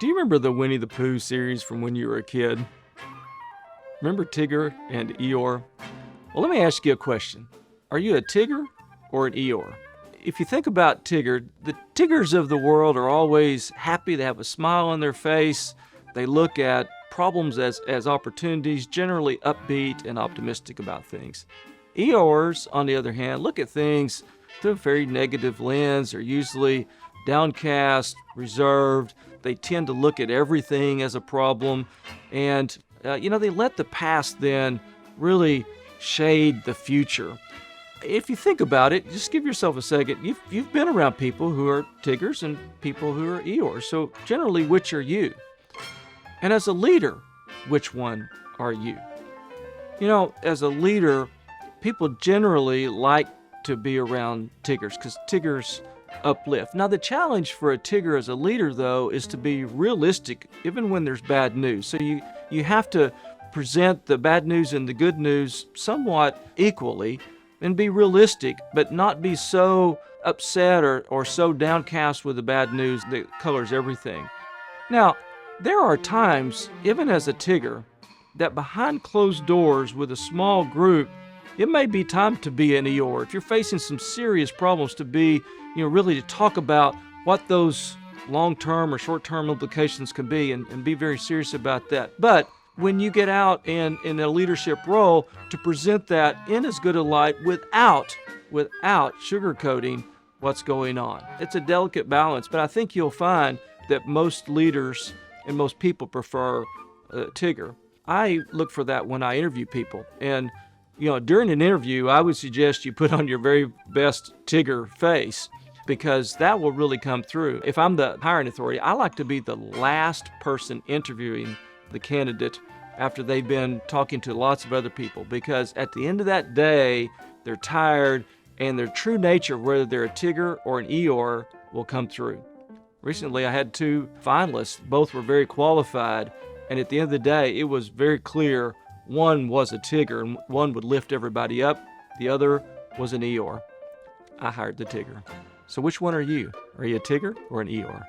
Do you remember the Winnie the Pooh series from when you were a kid? Remember Tigger and Eeyore? Well, let me ask you a question. Are you a Tigger or an Eeyore? If you think about Tigger, the Tiggers of the world are always happy. They have a smile on their face. They look at problems as opportunities, generally upbeat and optimistic about things. Eeyores, on the other hand, look at things through a very negative lens. They're usually downcast, reserved. They tend to look at everything as a problem. And, they let the past then really shade the future. If you think about it, just give yourself a second. You've been around people who are Tiggers and people who are Eeyores. So generally, which are you? And as a leader, which one are you? As a leader, people generally like to be around Tiggers because Tiggers uplift. Now, the challenge for a Tigger as a leader, though, is to be realistic even when there's bad news. So you have to present the bad news and the good news somewhat equally and be realistic, but not be so upset or so downcast with the bad news that colors everything. Now, there are times, even as a Tigger, that behind closed doors with a small group, it may be time to be an Eeyore. If you're facing some serious problems, to be, really to talk about what those long-term or short-term implications can be and be very serious about that. But when you get out in a leadership role, to present that in as good a light without sugarcoating what's going on. It's a delicate balance, but I think you'll find that most leaders and most people prefer Tigger. I look for that when I interview people. And, during an interview, I would suggest you put on your very best Tigger face because that will really come through. If I'm the hiring authority, I like to be the last person interviewing the candidate after they've been talking to lots of other people, because at the end of that day, they're tired and their true nature, whether they're a Tigger or an Eeyore, will come through. Recently, I had 2 finalists. Both were very qualified, and at the end of the day, it was very clear one was a Tigger and one would lift everybody up. The other was an Eeyore. I hired the Tigger. So which one are you? Are you a Tigger or an Eeyore?